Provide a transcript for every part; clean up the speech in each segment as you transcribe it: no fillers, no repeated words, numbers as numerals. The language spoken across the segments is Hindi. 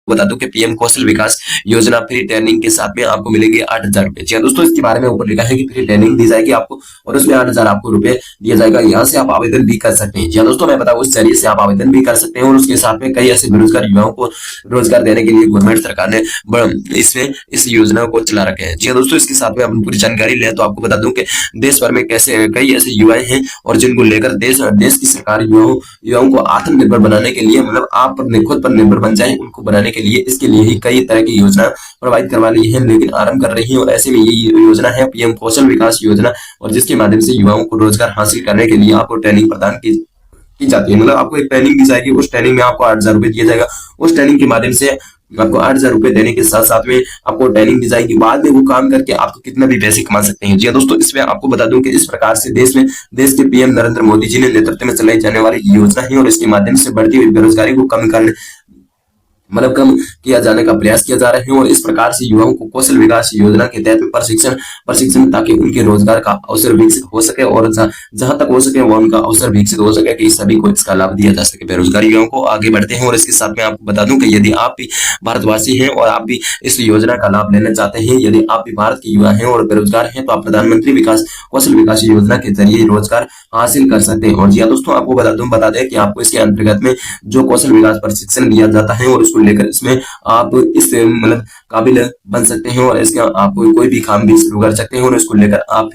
बता दूं कि पीएम कौशल विकास योजना फ्री ट्रेनिंग के साथ में आपको मिलेंगे 8,000 रुपए। जी हाँ दोस्तों, इसके बारे में ऊपर लिखा है कि फ्री ट्रेनिंग दी जाएगी आपको और उसमें 8,000 आपको रुपए दिया जाएगा। यहाँ से आप आवेदन भी कर सकते हैं। जी हाँ दोस्तों, मैं बताऊं उस जरिए से आप आवेदन भी कर सकते हैं और उसके साथ में कई ऐसे बेरोजगार युवाओं को रोजगार देने के लिए गवर्नमेंट सरकार ने इसमें इस योजना को चला रखा है। जी हाँ दोस्तों, इसके साथ में अपन पूरी जानकारी लें तो आपको बता दूं कि देश भर में कैसे कई ऐसे युवाएं हैं और जिनको लेकर देश की सरकार युवाओं को आत्मनिर्भर बनाने के लिए, मतलब आप खुद पर निर्भर बन जाए उनको बनाने के लिए, इसके लिए ही कई तरह की योजना प्रोवाइड करवा ली है, लेकिन आरंभ कर रही है। और ऐसे में ये योजना है पीएम कौशल विकास योजना, और जिसके माध्यम से युवाओं को रोजगार हासिल करने के लिए आपको ट्रेनिंग प्रदान की जाती है। मतलब आपको एक ट्रेनिंग दी जाएगी, उस ट्रेनिंग में आपको 8,000 रुपए दिया जाएगा। उस ट्रेनिंग के माध्यम से आपको 8,000 रुपए देने के साथ साथ में आपको ट्रेनिंग दी जाएगी। बाद में वो काम करके आपको कितना भी पैसे कमा सकते हैं। जी हाँ दोस्तों, इसमें आपको बता दूं कि इस प्रकार से देश के पीएम नरेंद्र मोदी जी ने नेतृत्व में चलाई जाने वाली योजना है और इसके माध्यम से बढ़ती हुई बेरोजगारी को कम किया जाने का प्रयास किया जा रहा है। और इस प्रकार से युवाओं को कौशल विकास योजना के तहत प्रशिक्षण ताकि उनके रोजगार का अवसर विकसित हो सके और जहां तक हो सके वो उनका अवसर विकसित हो सके कि सभी को इसका लाभ दिया जा सके, बेरोजगार युवाओं को आगे बढ़ते हैं। और इसके साथ में आपको बता दूं कि यदि आप भी भारतवासी हैं और आप भी इस योजना का लाभ लेना चाहते हैं, यदि आप भी भारत के युवा हैं और बेरोजगार हैं, तो आप प्रधानमंत्री कौशल विकास योजना के जरिए रोजगार हासिल कर सकते हैं। और जी हाँ दोस्तों, आपको बता दें कि आपको इसके अंतर्गत में जो कौशल विकास प्रशिक्षण दिया जाता है और उसको लेकर इसमें आप इस काबिल बन सकते हैं और इसके आप कोई भी काम भी शुरू कर सकते हैं और इसको लेकर आप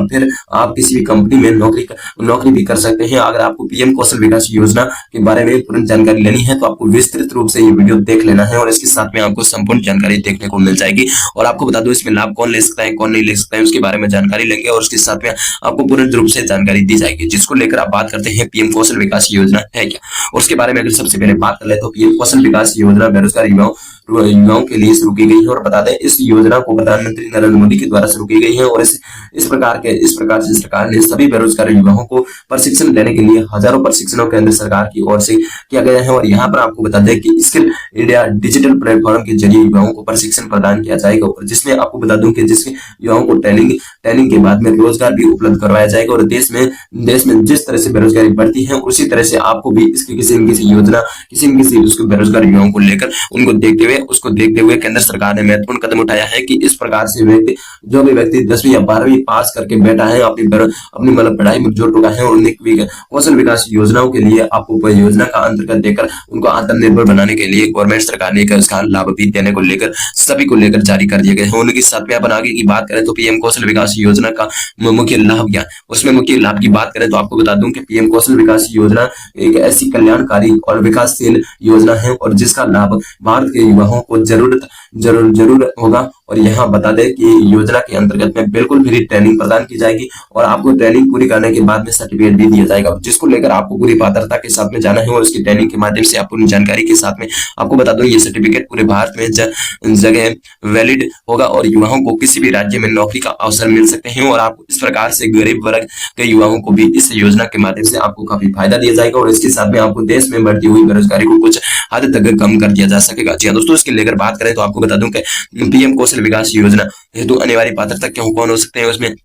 फिर आप किसी भी कंपनी में नौकरी भी कर सकते हैं। अगर आपको पीएम कौशल विकास योजना के बारे में पूर्ण जानकारी लेनी है तो आपको विस्तृत रूप से ये वीडियो देख लेना है और इसके साथ में आपको संपूर्ण जानकारी देखने को मिल जाएगी। और आपको बता दूं इसमें लाभ कौन ले सकता है कौन नहीं ले सकता है उसके बारे में जानकारी लेंगे और उसके साथ में आपको पूर्ण रूप से जानकारी दी जाएगी, जिसको लेकर आप बात करते हैं पीएम कौशल विकास योजना है क्या। और उसके बारे में अगर सबसे पहले बात कर ले तो पीएम कौशल विकास योजना बेरोजगार युवाओं के लिए शुरू की गई है। और बता दें इस योजना को प्रधानमंत्री नरेंद्र मोदी के द्वारा शुरू की गई है और इस प्रकार से सरकार ने सभी बेरोजगार युवाओं को प्रशिक्षण देने के लिए हजारों प्रशिक्षणों केंद्र सरकार की ओर से किया गया है। और यहाँ पर आपको बता दें कि स्किल इंडिया डिजिटल प्लेटफॉर्म के जरिए युवाओं को प्रशिक्षण प्रदान किया जाएगा और जिसमें आपको बता दूं कि जिसके युवाओं को ट्रेनिंग के बाद में रोजगार भी उपलब्ध करवाया जाएगा। और देश में जिस तरह से बेरोजगारी बढ़ती है उसी तरह से आपको भी इसकी किसी न किसी योजना उसको बेरोजगार युवाओं को लेकर उसको देखते हुए केंद्र सरकार ने महत्वपूर्ण कदम उठाया है कि इस प्रकार से जो भी व्यक्ति 10वीं या 12वीं पास करके बैठा है, अपनी पढ़ाई में जुट चुका है और उन्हें कौशल विकास योजनाओं के लिए आपको योजना का अंतर्गत देकर उनको आत्मनिर्भर बनाने के लिए गवर्नमेंट सरकार ने इसका लाभ भी देने को लेकर सभी को लेकर जारी कर दिए गए हैं। उनके साथ में अपन आगे की बात करें तो पीएम कौशल विकास योजना का मुख्य लाभ क्या, उसमें मुख्य लाभ की बात करें तो आपको बता दूं कि पीएम कौशल विकास योजना एक ऐसी कल्याणकारी और विकासशील योजना है और जिसका लाभ भारत के युवाओं को जरूर होगा। और यहाँ बता दें कि योजना के अंतर्गत में बिल्कुल फ्री ट्रेनिंग प्रदान की जाएगी और आपको ट्रेनिंग पूरी करने के बाद में सर्टिफिकेट भी दिया जाएगा, जिसको लेकर आपको पूरी पात्रता के साथ में जाना है और उसकी ट्रेनिंग के माध्यम से आप पूरी जानकारी के साथ में आपको बता दूं ये सर्टिफिकेट पूरे भारत में जगह वैलिड होगा और युवाओं को किसी भी राज्य में नौकरी का अवसर मिल सकते हैं। और आप इस प्रकार से गरीब वर्ग के युवाओं को भी इस योजना के माध्यम से आपको काफी फायदा दिया जाएगा और इसके साथ में आपको देश में बढ़ती हुई बेरोजगारी को कुछ हद तक कम कर दिया जा सकेगा। जी हाँ दोस्तों, इसके लेकर बात करें तो आपको बता दूं कि पीएम कौशल विकास योजना हेतु अनिवार्य पात्रता कौन हो सकते हैं, उसमें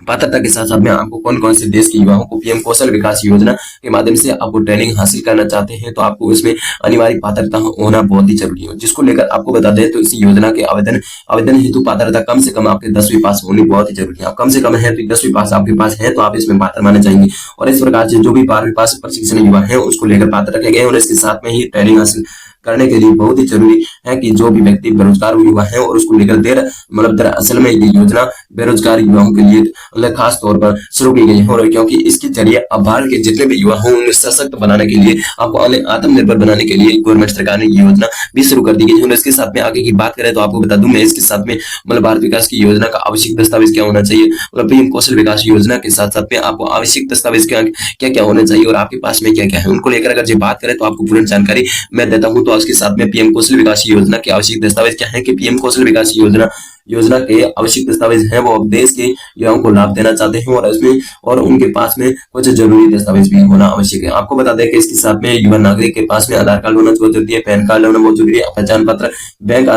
पात्रता के साथ साथ में आपको कौन से देश के युवाओं को पीएम कौशल विकास योजना के माध्यम से आपको ट्रेनिंग हासिल करना चाहते हैं तो आपको इसमें अनिवार्य पात्रता होना बहुत ही जरूरी है, जिसको लेकर आपको बता दें तो इस योजना के आवेदन हेतु पात्रता कम से कम आपके 10वीं पास होनी बहुत ही जरूरी है। आप कम से कम है तो 10वीं पास आपके पास है तो आप इसमें पात्र माने जाएंगे। और इस प्रकार से जो भी 12वीं पास प्रशिक्षण युवा है उसको लेकर पात्र रखे गए और इसके साथ में ही ट्रेनिंग हासिल करने के लिए बहुत ही जरूरी है कि जो भी व्यक्ति बेरोजगार युवा है और उसको लेकर दरअसल में ये योजना बेरोजगार युवाओं के लिए खास तौर पर शुरू की गई है और क्योंकि इसके जरिए अब भारत के जितने भी युवा हों उन्हें सशक्त बनाने के लिए, आपको आत्मनिर्भर बनाने के लिए गवर्नमेंट सरकार ने ये योजना भी शुरू कर दी गई है। और इसके साथ में आगे की बात करें तो आपको बता दूं मैं इसके साथ में भारत विकास की योजना का आवश्यक दस्तावेज क्या होना चाहिए, पीएम कौशल विकास योजना के साथ साथ में आपको आवश्यक दस्तावेज क्या क्या होने चाहिए और आपके पास में क्या क्या है उनको लेकर अगर बात करें तो आपको पूर्ण जानकारी मैं देता हूँ। तो उसके साथ में पीएम कौशल विकास योजना की आवश्यक दस्तावेज क्या है कि पीएम कौशल विकास योजना योजना के आवश्यक दस्तावेज हैं वो देश के युवाओं को लाभ देना चाहते हैं और इसमें और उनके पास में कुछ जरूरी दस्तावेज भी होना आवश्यक है। आपको बता दें कि इसके साथ में युवा नागरिक के पास में आधार कार्ड होना बहुत जरूरी है, पैन कार्ड होना बहुत जरूरी है, पहचान पत्र, बैंक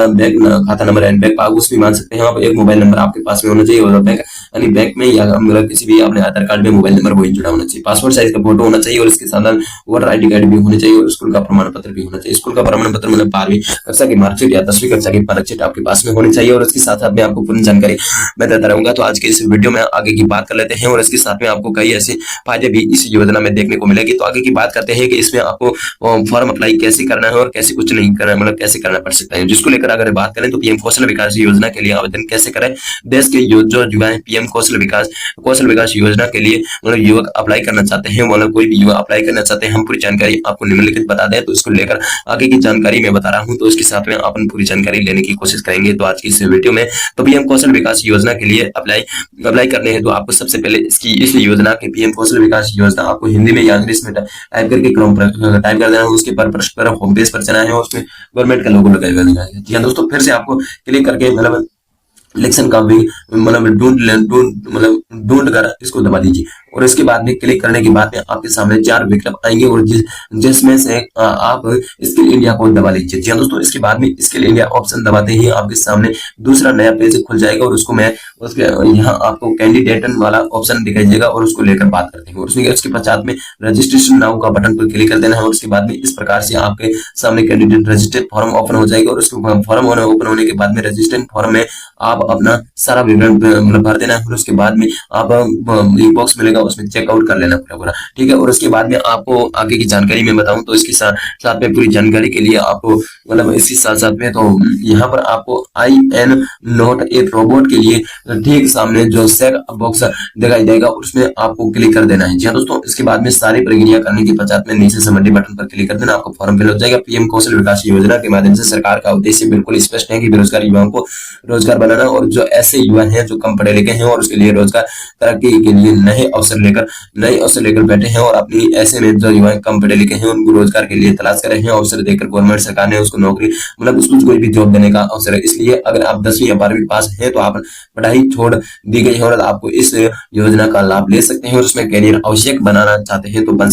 खाता नंबर एंड बैंक पासबुक भी मान सकते हैं आप। एक मोबाइल नंबर आपके पास में होना चाहिए और बैंक यानी बैंक में या मतलब किसी भी अपने आधार कार्ड में मोबाइल नंबर वही जुड़ा होना चाहिए। पासपोर्ट साइज का फोटो होना चाहिए और इसके साथ वोटर आईडी कार्ड भी होनी चाहिए और स्कूल का प्रमाण पत्र भी होना चाहिए। स्कूल का प्रमाण पत्र मतलब 12वीं कक्षा की मार्कशीट या 10वीं कक्षा की मार्कशीट आपके पास में होनी चाहिए और इसके साथ में आपको पूरी जानकारी मैं देता रहूंगा। तो आज के इस वीडियो में आगे की बात कर लेते हैं और इसके साथ में आपको कई ऐसे फायदे भी इस योजना में देखने को मिलेगी। तो आगे की बात करते हैं कि इसमें आपको फॉर्म अप्लाई कैसे करना है और कैसे कुछ नहीं करना है, मतलब कैसे करना पड़ सकता है। जिसको लेकर अगर बात करें तो पीएम कौशल विकास योजना के लिए आवेदन कैसे करें। देश के जो युवा है पीएम कौशल विकास योजना के लिए मतलब युवक अप्लाई करना चाहते हैं, मतलब कोई भी युवा अप्लाई करना चाहते हैं, हम पूरी जानकारी आपको निम्नलिखित बता दें। तो इसको लेकर आगे की जानकारी मैं बता रहा हूं, तो इसके साथ में अपन पूरी जानकारी लेने की कोशिश करेंगे। तो आज की इस वीडियो में तो पीएम कौशल विकास योजना के लिए अप्लाई करने हैं तो आपको सबसे पहले इस योजना के पीएम कौशल विकास योजना आपको हिंदी में या इंग्लिश में टाइप करके क्रॉम पर टाइप कर देना है। उसके पर होम पेज पर चला है और उसमें गवर्नमेंट का लोगो लगाया हुआ है। जी हाँ दोस्तों, फिर से आपको क्लिक करके मतलब इलेक्शन का भी मतलब ढूंढ कर इसको दबा दीजिए और इसके बाद में क्लिक करने के बाद में आपके सामने 4 विकल्प आएंगे और जिसमें से आप स्किल इंडिया को दबा लीजिए। जी हाँ दोस्तों, इसके बाद में स्किल इंडिया ऑप्शन दबाते ही आपके सामने दूसरा नया पेज खुल जाएगा और उसको उसके यहाँ आपको कैंडिडेट वाला ऑप्शन दिखाई देगा और उसको लेकर बात करते हैं और उसके पश्चात में रजिस्ट्रेशन नाउ का बटन पर क्लिक कर देना है और उसके बाद में इस प्रकार से आपके सामने कैंडिडेट रजिस्ट्रेशन फॉर्म ओपन हो जाएगा और उसके फॉर्म ओपन होने के बाद में रजिस्ट्रेशन फॉर्म में आप अपना सारा विवरण मतलब भर देना है और उसके बाद में आप एक बॉक्स मिलेगा उसमें चेकआउट कर लेना पूरा, ठीक है। और उसके बाद में आपको आगे की जानकारी में बताऊं तो इसके साथ में पूरी जानकारी के लिए आपको मतलब इसके साथ में तो यहाँ पर आपको IN नोट एक रोबोट के लिए ठीक सामने जो चेक बॉक्स दिखाई देगा उसमें आपको क्लिक कर देना है। जी हाँ दोस्तों, इसके बाद में सारी प्रक्रिया करने के पश्चात में नीचे सबमिट बटन पर क्लिक कर देना, आपको फॉर्म फिल हो जाएगा। पीएम कौशल विकास योजना के माध्यम से सरकार का उद्देश्य बिल्कुल स्पष्ट है कि बेरोजगार युवाओं को रोजगार बनाना और जो ऐसे युवा हैं जो कम पढ़े लिखे हैं और उसके लिए रोजगार तरक्की के लिए नए अवसर लेकर बैठे हैं और अपनी ऐसे में जो युवा कम पढ़े लिखे हैं उनको रोजगार के लिए तलाश कर रहे हैं, अवसर देकर गवर्नमेंट सरकार ने उसको नौकरी मतलब उसको कोई भी जॉब देने का अवसर है। इसलिए अगर आप 10वीं या 12वीं पास हैं तो आप पढ़ाई छोड़ दी गई है और आपको इस योजना का लाभ ले सकते हैं और उसमें कैरियर आवश्यक बनाना चाहते हैं तो बन सकते हैं।